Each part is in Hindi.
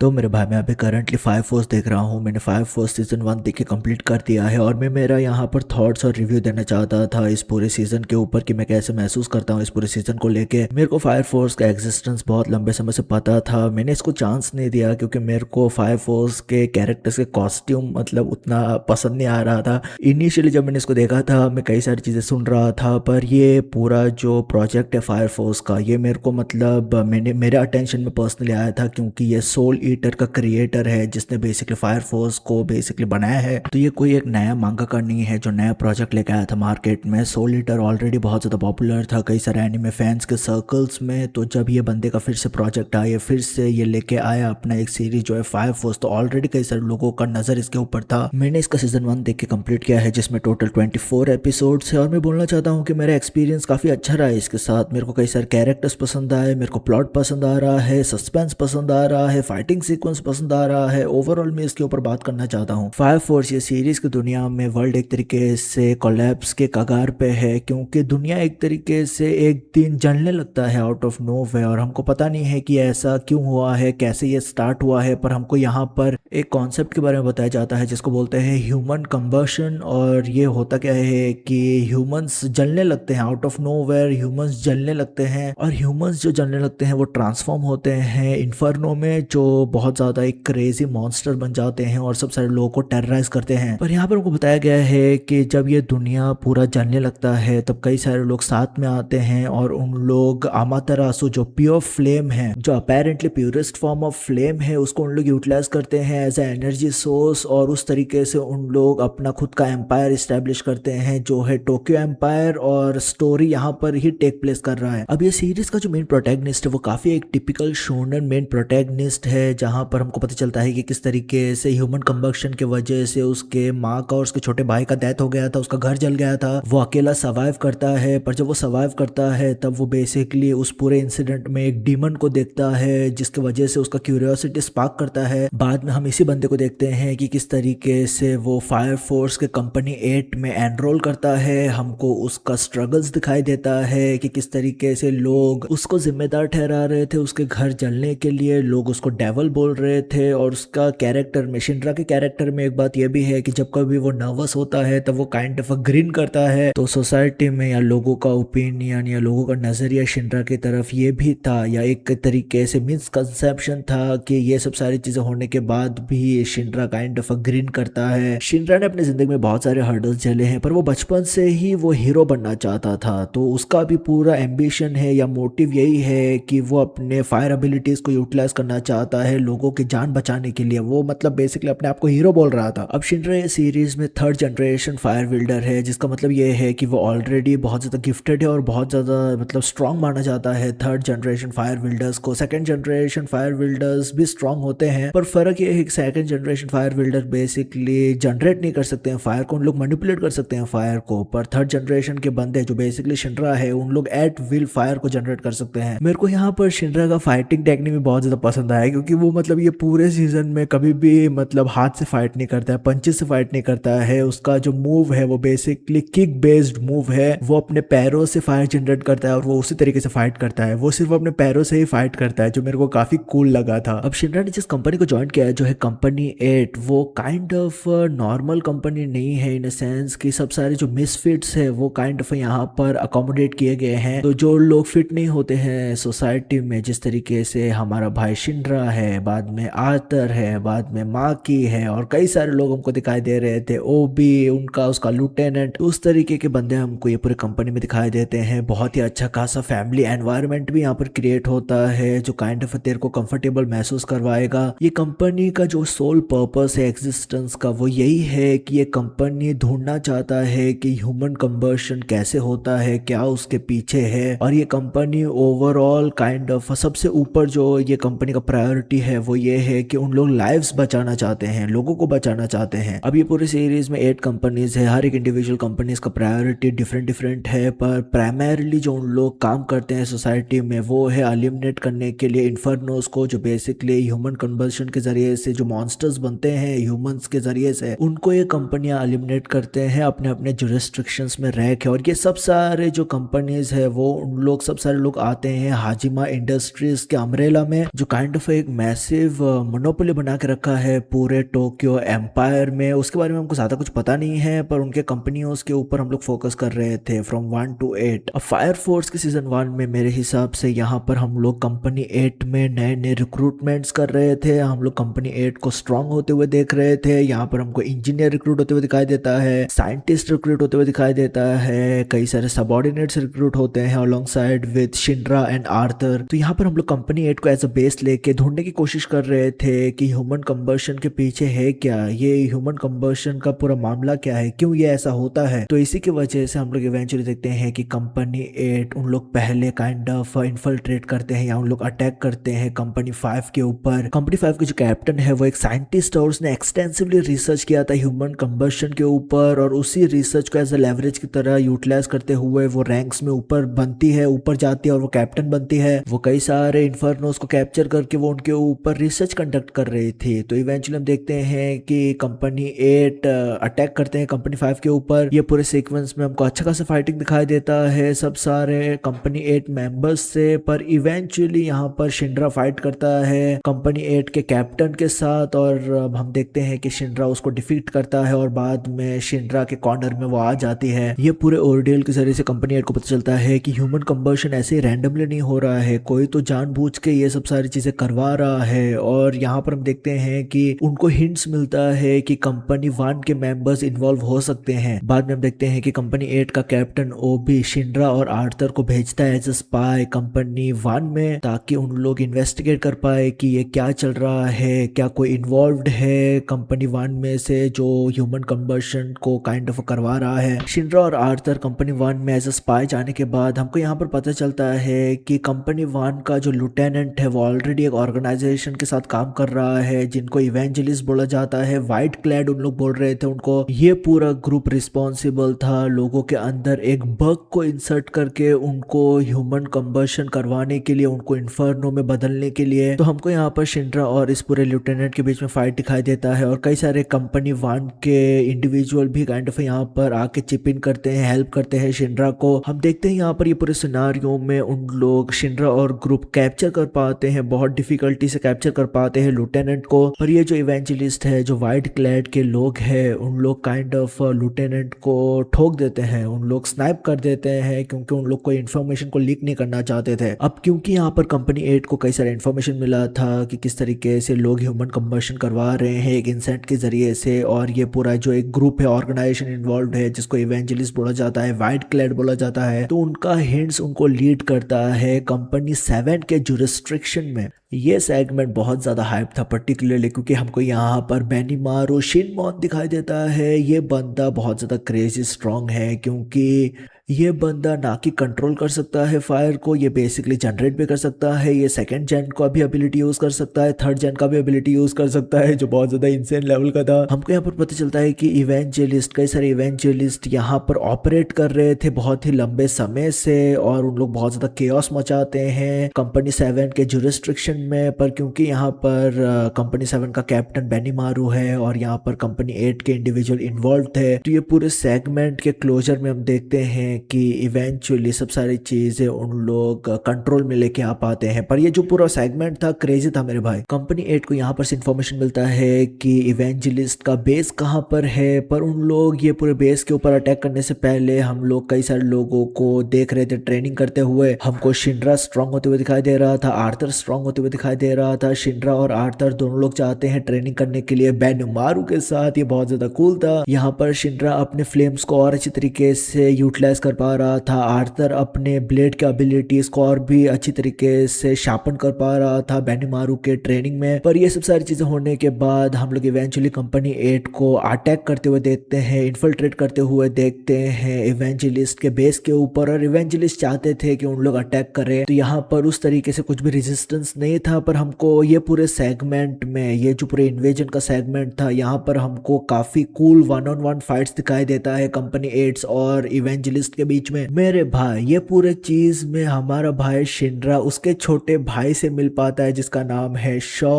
तो मेरे भाई मैं अभी करंटली फायर फोर्स देख रहा हूँ। मैंने फायर फोर्स सीजन 1 देख के कंप्लीट कर दिया है और मैं मेरा यहाँ पर थॉट्स और रिव्यू देना चाहता था इस पूरे सीजन के ऊपर कि मैं कैसे महसूस करता हूँ इस पूरे सीजन को लेके। मेरे को फायर फोर्स का एग्जिस्टेंस बहुत लंबे समय से पता था, मैंने इसको चांस नहीं दिया क्योंकि मेरे को फायर फोर्स के कैरेक्टर्स के कॉस्ट्यूम मतलब उतना पसंद नहीं आ रहा था। इनिशियली जब मैंने इसको देखा था मैं कई सारी चीज़ें सुन रहा था, पर ये पूरा जो प्रोजेक्ट है फायर फोर्स का ये मेरे को मतलब मैंने मेरे अटेंशन में पर्सनली आया था क्योंकि ये सोल ईटर का क्रिएटर है जिसने बेसिकली फायर फोर्स को बेसिकली बनाया है। तो ये कोई एक नया मांगाका नहीं है जो नया प्रोजेक्ट लेके आया था मार्केट में। सोल ईटर ऑलरेडी बहुत ज़्यादा पॉपुलर था कई सारे एनिमे फैंस के सर्कल्स में, तो जब ये बंदे का फिर से प्रोजेक्ट आया, फिर से ये लेके आया अपना एक सीरीज जो है फायर फोर्स, तो ऑलरेडी कई सारे लोगों का नज़र इसके ऊपर था। मैंने इसका सीजन 1 देख के कंप्लीट किया है जिसमें टोटल 24 एपिसोड्स है और मैं बोलना चाहता हूँ कि मेरा एक्सपीरियंस काफ़ी अच्छा रहा है इसके साथ। मेरे को कई सारे कैरेक्टर्स पसंद आए, मेरे को प्लॉट पसंद आ रहा है, सस्पेंस पसंद आ रहा है, फाइटिंग सीक्वेंस पसंद आ रहा है। ओवरऑल मैं इसके ऊपर बात करना चाहता हूँ। फायर फोर्स ये सीरीज की दुनिया में वर्ल्ड एक तरीके से कोलैप्स के कगार पे है क्योंकि दुनिया एक तरीके से एक दिन जलने लगता है आउट ऑफ नोवेयर और हमको पता नहीं है कि ऐसा क्यों हुआ है, कैसे ये स्टार्ट हुआ है। पर हमको यहाँ पर एक कॉन्सेप्ट के बारे में बताया जाता है जिसको बोलते हैं ह्यूमन कंबशन। और ये होता क्या है कि ह्यूमंस जलने लगते हैं आउट ऑफ नोवेयर, ह्यूमंस जलने लगते हैं और ह्यूमंस जो जलने लगते हैं वो ट्रांसफॉर्म होते हैं इन्फर्नो में, जो बहुत ज़्यादा एक क्रेजी मॉन्स्टर बन जाते हैं और सब सारे लोगों को टेरराइज करते हैं। पर यहाँ पर हमको बताया गया है कि जब ये दुनिया पूरा जलने लगता है तब कई सारे लोग साथ में आते हैं और उन लोग अमातरासु जो प्योर फ्लेम है, जो apparently purest form of flame है, उसको उन लोग यूटिलाइज करते हैं एज ए एनर्जी सोर्स और उस तरीके से उन लोग अपना खुद का एम्पायर इस्टेब्लिश करते हैं जो है टोक्यो एम्पायर। और स्टोरी यहाँ पर ही टेक प्लेस कर रहा है। अब ये सीरीज का जो मेन प्रोटैगनिस्ट है वो काफी एक टिपिकल शोनन मेन प्रोटैगनिस्ट है, जहाँ पर हमको पता चलता है कि किस तरीके से ह्यूमन कंबक्शन की वजह से उसके माँ का और उसके छोटे भाई का डेथ हो गया था, उसका घर जल गया था, वो अकेला सर्वाइव करता है। पर जब वो सर्वाइव करता है तब वो बेसिकली उस पूरे इंसिडेंट में एक डीमन को देखता है जिसकी वजह से उसका क्यूरियोसिटी स्पार्क करता है। बाद में हम इसी बंदे को देखते हैं कि किस तरीके से वो फायर फोर्स के कंपनी 8 में एनरोल करता है। हमको उसका स्ट्रगल्स दिखाई देता है कि किस तरीके से लोग उसको जिम्मेदार ठहरा रहे थे उसके घर जलने के लिए, लोग उसको डेवल बोल रहे थे। और उसका कैरेक्टर में, शिनरा के कैरेक्टर में एक बात यह भी है कि जब कभी वो नर्वस होता है तब वो काइंड ऑफ ग्रीन करता है। तो सोसाइटी में या लोगों का ओपिनियन या लोगों का नजरिया शिनरा की तरफ ये भी था, या एक तरीके से मिसकंसेप्शन था कि ये सब सारी चीजें होने के बाद भी शिनरा काइंड ऑफ ग्रीन करता है। शिनरा ने अपनी जिंदगी में बहुत सारे हर्डल्स झेले हैं पर वो बचपन से ही वो हीरो बनना चाहता था, तो उसका भी पूरा एम्बिशन है या मोटिव यही है कि वो अपने फायर एबिलिटीज को यूटिलाइज करना चाहता है लोगों की जान बचाने के लिए। वो मतलब बेसिकली अपने आप को हीरो बोल रहा था। अब शिनरा ये सीरीज में 3rd जनरेशन फायर बिल्डर है, जिसका मतलब ये है कि वो ऑलरेडी बहुत ज्यादा गिफ्टेड है और बहुत ज्यादा मतलब स्ट्रॉन्ग माना जाता है 3rd जनरेशन फायर बिल्डर्स को। 2nd जनरेशन फायर बिल्डर्स भी स्ट्रॉन्ग होते हैं पर फर्क ये है कि 2nd generation fire builder basically generate नहीं कर सकते हैं फायर को, उन लोग मैनिपुलेट कर सकते हैं फायर को। पर 3rd जनरेशन के बंदे जो बेसिकली शिनरा है उन लोग एट विल फायर को जनरेट कर सकते हैं। मेरे को यहाँ पर शिनरा का फाइटिंग टेक्निक भी बहुत ज्यादा पसंद आया क्योंकि वो मतलब ये पूरे सीजन में कभी भी मतलब हाथ से फाइट नहीं करता है, पंचेस से फाइट नहीं करता है। उसका जो मूव है वो बेसिकली किक बेस्ड मूव है, वो अपने पैरों से फायर जनरेट करता है और वो उसी तरीके से फाइट करता है, वो सिर्फ अपने पैरों से ही फाइट करता है, जो मेरे को काफी कूल लगा था। अब शिनरा ने जिस कंपनी को ज्वाइन किया है जो है कंपनी 8, वो काइंड ऑफ नॉर्मल कंपनी नहीं है इन सेंस कि सब सारे जो मिसफिट्स है वो काइंड ऑफ यहाँ पर अकोमोडेट किए गए हैं। तो जो लोग फिट नहीं होते हैं सोसाइटी में, जिस तरीके से हमारा भाई शिनरा है, बाद में आर्तर है, बाद में माकी है और कई सारे लोग हमको दिखाई दे रहे थे, ओबी उनका उसका लुटेनेंट, उस तरीके के बंदे हमको ये पूरे कंपनी में दिखाई देते हैं। बहुत ही अच्छा खासा फैमिली एनवायरनमेंट भी यहाँ पर क्रिएट होता है जो काइंड ऑफ तेरे को कंफर्टेबल महसूस करवाएगा। ये कंपनी का जो सोल पर्पस है एग्जिस्टेंस का वो यही है कि ये कंपनी ढूंढना चाहता है कि ह्यूमन कंबशन कैसे होता है, क्या उसके पीछे है। और ये कंपनी ओवरऑल काइंड ऑफ सबसे ऊपर जो ये कंपनी का प्रायोरिटी है वो ये है कि उन लोग लाइव्स बचाना चाहते हैं, लोगों को बचाना चाहते हैं। अब ये पूरी सीरीज में 8 कंपनीज है, हर एक इंडिविजुअल कंपनीज का प्रायोरिटी डिफरेंट डिफरेंट है, पर प्राइमरीली जो उन लोग काम करते हैं सोसाइटी में वो है एलिमिनेट करने के लिए इन्फर्नोस को, जो बेसिकली ह्यूमन कंबशन के जरिए से जो मॉन्स्टर्स बनते हैं ह्यूमंस के जरिए से, उनको ये कंपनियां एलिमिनेट करते हैं अपने अपने जुरिस्ट्रिक्शंस में रह के। और ये सब सारे जो कंपनीज है वो उन लोग सब सारे लोग आते हैं हाजिमा इंडस्ट्रीज के अम्ब्रेला में, जो काइंड ऑफ एक मैसिव मोनोपोली बना के रखा है पूरे टोक्यो एम्पायर में। उसके बारे में हमको ज़्यादा कुछ पता नहीं है, पर उनके कंपनियों के ऊपर हम लोग फोकस कर रहे थे फ्रॉम 1 to 8। अब फायर फोर्स के सीजन 1 में मेरे हिसाब से यहाँ पर हम लोग कंपनी 8 में नए नए रिक्रूटमेंट्स कर रहे थे। हम लोग कंपनी 8 को स्ट्रांग होते हुए देख रहे थे। यहाँ पर हमको इंजीनियर रिक्रूट होते हुए दिखाई देता है, साइंटिस्ट रिक्रूट होते हुए दिखाई देता है, कई सारे सबऑर्डिनेट्स रिक्रूट होते हैं alongside with Shindra and Arthur. तो यहाँ पर हम लोग कंपनी 8 को एज अ बेस लेके ढूंढने की कोशिश कर रहे थे कि ह्यूमन कंबर्शन के पीछे है क्या, ये ह्यूमन कंबर्शन का पूरा मामला क्या है, क्यों ये ऐसा होता है। तो इसी की वजह से हम लोग इवेंचुअली देखते हैं कि कंपनी 8 उन लोग पहले काइंड ऑफ इन्फिल्ट्रेट करते हैं या उन लोग अटैक करते हैं कंपनी 5 के ऊपर। कंपनी 5 के जो कैप्टन है वो एक साइंटिस्ट है और उसने एक्सटेंसिवली रिसर्च किया था ह्यूमन कंबर्शन के ऊपर, और उसी रिसर्च को एज अ लेवरेज की तरह यूटिलाइज करते हुए वो रैंक्स में ऊपर बनती है, ऊपर जाती है और वो कैप्टन बनती है। वो कई सारे इन्फर्नोस को कैप्चर करके वो उनके ऊपर रिसर्च कंडक्ट कर रही थी। तो इवेंचुअली हम देखते हैं कि कंपनी 8 अटैक करते हैं कंपनी 5 के ऊपर। ये पूरे सीक्वेंस में हमको अच्छा खासा फाइटिंग दिखाई देता है सब सारे कंपनी 8 मेंबर्स से, पर इवेंचुअली यहाँ पर शिंड्रा फाइट करता है कंपनी 8 के कैप्टन के साथ, और अब हम देखते हैं कि शिंड्रा उसको डिफीट करता है और बाद में शिंड्रा के कॉर्नर में वो आ जाती है। ये पूरे ऑर्डेल के जरिए से कंपनी 8 को पता चलता है कि ह्यूमन कंबर्शन ऐसे ही रैंडमली नहीं हो रहा है, कोई तो जानबूझ के ये सब सारी चीजें करवा रहा है। और यहाँ पर हम देखते हैं कि उनको हिंट्स मिलता है कि कंपनी 1 के मेंबर्स इन्वॉल्व हो सकते हैं। बाद में हम देखते हैं कि कंपनी 8 का कैप्टन ओबी शिंड्रा और आर्थर को भेजता है एज अ स्पाई कंपनी 1 में, ताकि उन लोग इन्वेस्टिगेट कर पाए कि ये क्या चल रहा है, क्या कोई इन्वॉल्व्ड है कंपनी 1 में से जो ह्यूमन कंबर्शन को काइंड ऑफ करवा रहा है। शिंड्रा और आर्थर कंपनी 1 में एज अ स्पाई जाने के बाद हमको यहाँ पर पता चलता है कि कंपनी 1 का जो लिeutenant है वो ऑलरेडी एक ऑर्गेनाइजेशन के साथ काम कर रहा है जिनको इवेंजलिस्ट बोला जाता है। व्हाइट क्लैड उन लोग बोल रहे थे उनको। ये पूरा ग्रुप रिस्पॉन्सिबल था लोगों के अंदर एक बग को इंसर्ट करके उनको ह्यूमन कंबर्शन करवाने के लिए, उनको इन्फर्नो में बदलने के लिए। तो हमको यहाँ पर शिंड्रा और इस पूरे लिeutenant के बीच में फाइट दिखाई देता है और कई सारे कंपनी 1 के इंडिविजुअल भी काइंड ऑफ यहाँ पर आके चिप इन करते हैं, हेल्प करते हैं शिंड्रा को। हम देखते हैं यहाँ पर ये पूरे सिनारियो में उन लोग शिंड्रा और ग्रुप कैप्चर कर पाते हैं, बहुत डिफिकल्टी से कैप्चर कर पाते हैं लिeutenant को। पर ये जो इवेंजलिस्ट है, जो व्हाइट क्लैड के लोग हैं, उन लोग काइंड ऑफ लिeutenant को ठोक देते हैं, उन लोग स्नाइप कर देते हैं क्योंकि उन लोग कोई इन्फॉर्मेशन को लीक नहीं करना चाहते थे। अब क्योंकि यहाँ पर कंपनी 8 को कई सारे इन्फॉर्मेशन मिला था कि किस तरीके से लोग ह्यूमन कंबर्शन करवा रहे हैं एक इंसेंट के जरिए से, और ये पूरा जो एक ग्रुप है, ऑर्गेनाइजेशन इन्वॉल्व है जिसको इवेंजलिस्ट बोला जाता है, व्हाइट क्लैड बोला जाता है, तो उनका हिंट्स उनको लीड करता है कंपनी 7 के जुरिस्ट्रिक्शन में। ये सेगमेंट बहुत ज़्यादा हाइप था पर्टिकुलरली क्योंकि हमको यहाँ पर बेनिमारू शिनमोन दिखाई देता है। ये बंदा बहुत ज़्यादा क्रेजी स्ट्रॉन्ग है क्योंकि ये बंदा ना कि कंट्रोल कर सकता है फायर को, ये बेसिकली जनरेट भी कर सकता है, ये सेकंड जेन का भी एबिलिटी यूज़ कर सकता है, थर्ड जेन का भी एबिलिटी यूज़ कर सकता है, जो बहुत ज़्यादा इंसेन लेवल का था। हमको यहाँ पर पता चलता है कि इवेंजलिस्ट, कई सारे इवेंजलिस्ट यहाँ पर ऑपरेट कर रहे थे बहुत ही लंबे समय से, और उन लोग बहुत ज़्यादा केओस मचाते हैं कंपनी 7 के जुरिस्ट्रिक्शन में। पर क्योंकि यहाँ पर कंपनी 7 का कैप्टन बेनिमारू है और यहाँ पर कंपनी 8 के इंडिविजुअल इन्वॉल्व थे, तो ये पूरे सेगमेंट के क्लोजर में हम देखते हैं कि इवेंचुअली सब सारी चीजें उन लोग कंट्रोल में लेके आ पाते हैं। पर ये जो पूरा सेगमेंट था क्रेजी था मेरे भाई। कंपनी 8 को यहाँ पर से इन्फॉर्मेशन मिलता है कि इवेंजलिस्ट का बेस कहाँ पर है, पर उन लोग ये पूरे बेस के ऊपर अटैक करने से पहले हम लोग कई सारे लोगों को देख रहे थे ट्रेनिंग करते हुए। हमको शिंड्रा स्ट्रांग होते हुए दिखाई दे रहा था, आर्थर स्ट्रांग होते हुए दिखाई दे रहा था। शिंड्रा और आर्थर दोनों लोग चाहते हैं ट्रेनिंग करने के लिए बेनिमारू के साथ, ये बहुत ज्यादा कूल था। यहाँ पर शिंड्रा अपने फ्लेम्स को और अच्छी तरीके से यूटिलाइज कर पा रहा था, आर्थर अपने ब्लेड के एबिलिटीज को और भी अच्छी तरीके से शार्पन कर पा रहा था बेनिमारू के ट्रेनिंग में। पर ये सब सारी चीजें होने के बाद हम लोग इवेंचुअली कंपनी 8 को अटैक करते हुए देखते हैं, इन्फिल्ट्रेट करते हुए देखते हैं इवेंजलिस्ट के बेस के ऊपर, और इवेंजलिस्ट चाहते थे कि उन लोग अटैक करें, तो यहाँ पर उस तरीके से कुछ भी रेजिस्टेंस नहीं था। पर हमको ये पूरे सेगमेंट में, ये जो पूरे इन्वेजन का सेगमेंट था, यहाँ पर हमको काफी कूल 1-on-1 फाइट्स दिखाई देता है कंपनी 8 और इवेंजलिस्ट के बीच में। मेरे भाई ये पूरे चीज में हमारा भाई शिनरा उसके छोटे भाई से मिल पाता है जिसका नाम है शॉ।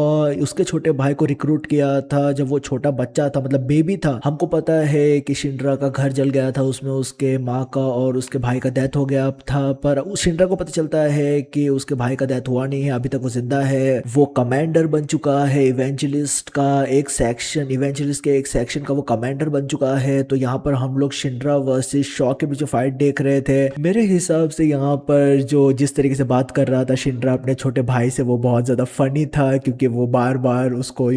उसके छोटे भाई को रिक्रूट किया था जब वो छोटा बच्चा था, मतलब बेबी था। हमको पता है कि शिनरा का घर जल गया था, उसमें उसके माँ का और उसके भाई का डेथ हो गया था, पर उस शिनरा को पता चलता है कि उसके भाई का डेथ हुआ नहीं है, अभी तक वो जिंदा है। वो कमांडर बन चुका है, इवेंजलिस्ट के एक सेक्शन का वो कमांडर बन चुका है। तो यहाँ पर हम लोग शिनरा वर्सेस शॉ के बीच फाइट देख रहे थे। मेरे हिसाब से यहाँ पर जो जिस तरीके से बात कर रहा था शिनरा अपने छोटे भाई से, वो बहुत ज्यादा फनी था, क्योंकि वो बार बार उसको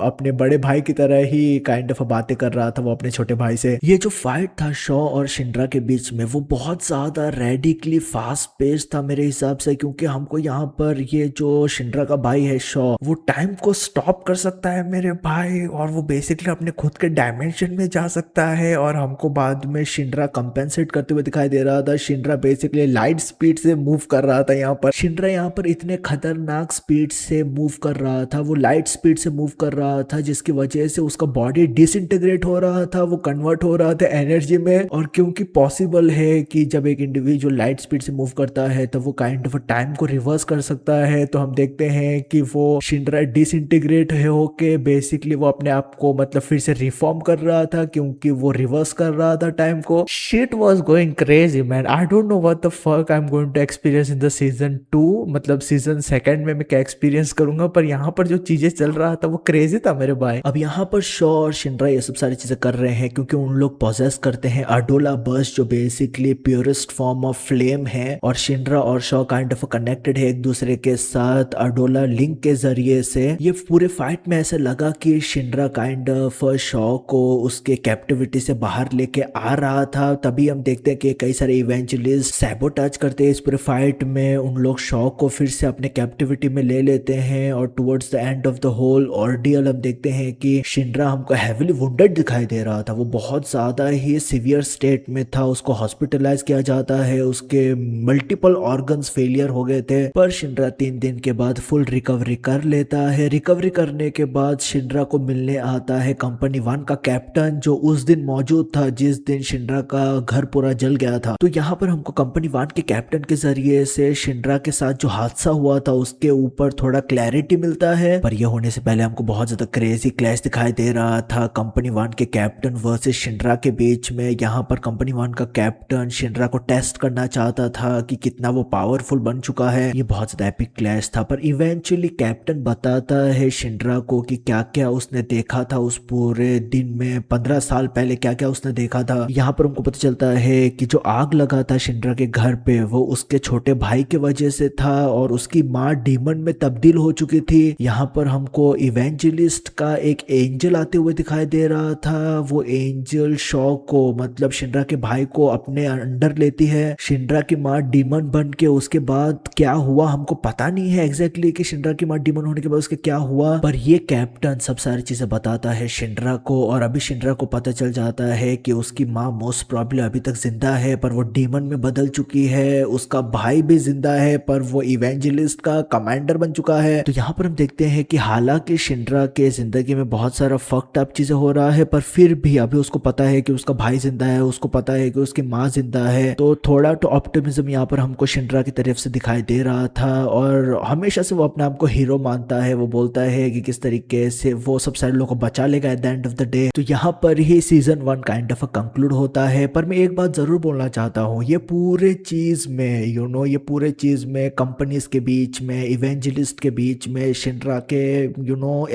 अपने बड़े भाई की तरह ही काइंड ऑफ बातें कर रहा था वो अपने छोटे भाई से। ये जो फाइट था शॉ और शिनरा के बीच में, वो बहुत ज्यादा रेडिकली फास्ट पेस था मेरे हिसाब से, क्योंकि हमको यहाँ पर ये जो शिनरा का भाई है शॉ, वो टाइम को स्टॉप कर सकता है मेरे भाई, और वो बेसिकली अपने खुद के डायमेंशन में जा सकता है। और हमको बाद में शिनरा कंपेंसेट करते हुए दिखाई दे रहा था। शिनरा बेसिकली लाइट स्पीड से मूव कर रहा था यहाँ पर। शिनरा यहाँ पर इतने खतरनाक स्पीड से मूव कर रहा था, वो लाइट स्पीड से मूव कर रहा था, जिसकी वजह से उसका बॉडी डिसइंटीग्रेट हो रहा था, वो कन्वर्ट हो रहा था एनर्जी में। और क्योंकि पॉसिबल है कि जब एक इंडिविजुअल लाइट स्पीड से मूव करता है तो वो काइंड ऑफ टाइम को रिवर्स कर सकता है, तो हम देखते हैं कि वो शिनरा डिसइंटीग्रेट होके बेसिकली वो अपने आप को मतलब फिर से रिफॉर्म कर रहा था, क्योंकि वो रिवर्स कर रहा था टाइम को। Shit was going crazy man, I don't know what the fuck I am going to experience in the season 2, मतलब सीजन सेकंड में मैं क्या एक्सपीरियंस करूंगा, पर यहाँ पर जो चीजें चल रहा था वो क्रेजी था मेरे भाई। अब यहाँ पर शॉ और शिनरा ये सब सारी चीजें कर रहे हैं क्योंकि उन लोग पोजेस करते हैं अडोला बर्स्ट, जो basically purest form of flame है, और शिनरा और शॉ काइंड ऑफ कनेक्टेड है एक दूसरे के साथ अडोला लिंक के जरिए से। ये पूरे फाइट में ऐसा लगा कि शिनरा काइंड ऑफ शॉ को उसके कैप्टिविटी से बाहर लेके आ रहा था। तभी हम देखते हैं कि कई सारे इवेंजलिस्ट सैबोटाज करते हैं इस पूरे फाइट में, उन लोग शॉ को फिर से अपने कैप्टिविटी में ले लेते हैं। और towards the end of the whole ordeal हम देखते हैं कि शिनरा हमको हेविली वुंडेड दिखाई दे रहा था, वो बहुत ज्यादा ही सीवियर स्टेट में था, उसको हॉस्पिटलाइज किया जाता है, उसके मल्टीपल ऑर्गन्स फेलियर हो गए थे। पर शिनरा 3 दिन के बाद फुल रिकवरी कर लेता है। रिकवरी करने के बाद शिनरा को मिलने आता है कंपनी 1 का कैप्टन, जो उस दिन मौजूद था जिस दिन शिनरा का घर पूरा जल गया था। तो यहाँ पर हमको कंपनी 1 के कैप्टन के जरिए से शिनरा के साथ जो हादसा हुआ था उसके ऊपर थोड़ा क्लैरिटी मिलता है। पर यह होने से पहले हमको बहुत ज्यादा क्रेजी क्लैश दिखाई दे रहा था कंपनी 1 के कैप्टन वर्सेस शिनरा के बीच में। यहाँ पर कंपनी 1 का कैप्टन शिनरा को टेस्ट करना चाहता था कि कितना वो पावरफुल बन चुका है। ये बहुत ज्यादा एपिक क्लैश था, पर इवेंचुअली कैप्टन बताता है शिनरा को कि क्या क्या उसने देखा था उस पूरे दिन में, 15 साल पहले क्या क्या उसने देखा था। यहाँ पर हमको पता चलता है कि जो आग लगा था शिनरा के घर पे वो उसके छोटे भाई के वजह से था, और उसकी माँ डीमन में तब्दील हो चुकी थी। यहाँ पर हमको इवेंजलिस्ट का एक एंजल आते हुए दिखाई दे रहा था। वो एंजल शॉ को मतलब शिनरा के भाई को अपने अंडर लेती है। शिनरा की माँ डीमन बन के उसके बाद क्या हुआ हमको पता नहीं है एग्जैक्टली कि शिनरा की माँ डीमन होने के बाद उसके क्या हुआ, पर ये कैप्टन सब सारी चीजें बताता है शिनरा को। और अभी शिनरा को पता चल जाता है कि उसकी माँ मोस्ट प्रॉब्ली अभी तक जिंदा है, पर वो डीमन में बदल चुकी है। उसका भाई भी जिंदा है, पर वो इवेंजलिस्ट का कमांडर बन चुका है। तो यहाँ पर हम देखते हैं कि हालांकि शिनरा के जिंदगी में बहुत सारा फक्ड अप चीजें हो रहा है, पर फिर भी अभी उसको पता है कि उसका भाई जिंदा है, उसको पता है कि उसकी माँ जिंदा है। तो थोड़ा तो ऑप्टिमिज्म यहाँ पर हमको शिनरा की तरफ से दिखाई दे रहा था, और हमेशा से वो अपने आप को हीरो मानता है। वो बोलता है कि किस तरीके से वो सब सारे लोगों को बचा लेगा at the end of the day. तो यहाँ पर ही सीजन 1 काइंड ऑफ कंक्लूड होता है। पर मैं एक बात जरूर बोलना चाहता हूँ, ये पूरे चीज में ये पूरे चीज में कंपनीज के बीच में, इवेंजलिस्ट के बीच में, शिनरा के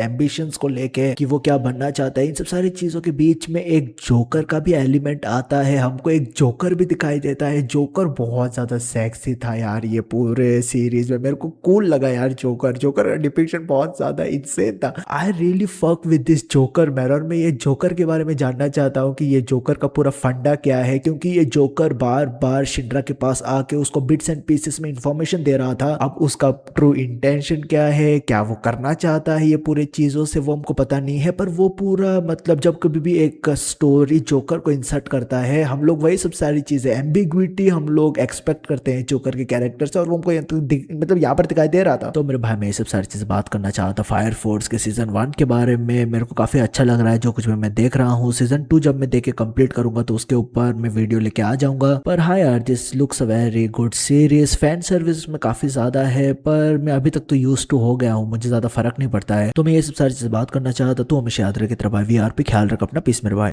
एम्बिशंस को लेके कि वो क्या बनना चाहता है, इन सब सारी चीजों के बीच में एक जोकर का भी एलिमेंट आता है। हमको एक जोकर भी दिखाई देता है। जोकर बहुत ज्यादा सेक्सी था यार ये पूरे सीरीज में, मेरे को कूल लगा यार। जोकर का डिपिक्शन बहुत ज्यादा इंसेन था। I really fuck with this joker man. और मैं ये जोकर के बारे में जानना चाहता हूँ कि ये जोकर का पूरा फंडा क्या है, क्योंकि ये जोकर बार बार शिनरा के पास आके उसको बिट्स एंड पीसेस में इंफॉर्मेशन दे रहा था। अब उसका ट्रू इंटेंशन क्या है, क्या वो करना चाहता है ये पूरे चीजों से, वो हमको पता नहीं है। पर वो पूरा मतलब जब कभी भी एक स्टोरी जोकर को इंसर्ट करता है, हम लोग वही सब सारी चीजें एम्बिग्विटी हम लोग एक्सपेक्ट करते हैं जोकर के कैरेक्टर से, और वो हमको मतलब यहाँ पर दिखाई दे रहा था। तो मेरे भाई मैं ये सब सारी चीजें बात करना चाहता फायर फोर्स के सीजन 1 के बारे में। मेरे को काफी अच्छा लग रहा है जो कुछ मैं देख रहा हूँ। सीजन 2 जब मैं देख के कंप्लीट करूंगा तो उसके ऊपर मैं वीडियो वीडियो लेके आ जाऊंगा। पर हाँ यार, this looks very good series, fan service में काफी ज्यादा है, पर मैं अभी तक तो यूज टू हो गया हूँ, मुझे ज्यादा फर्क नहीं पड़ता है। तो मैं ये सब सारी चीजें बात करना चाहता, तो हमेशा याद रखे, तेरा भाई VR पे ख्याल रख अपना, पीस मेरे भाई।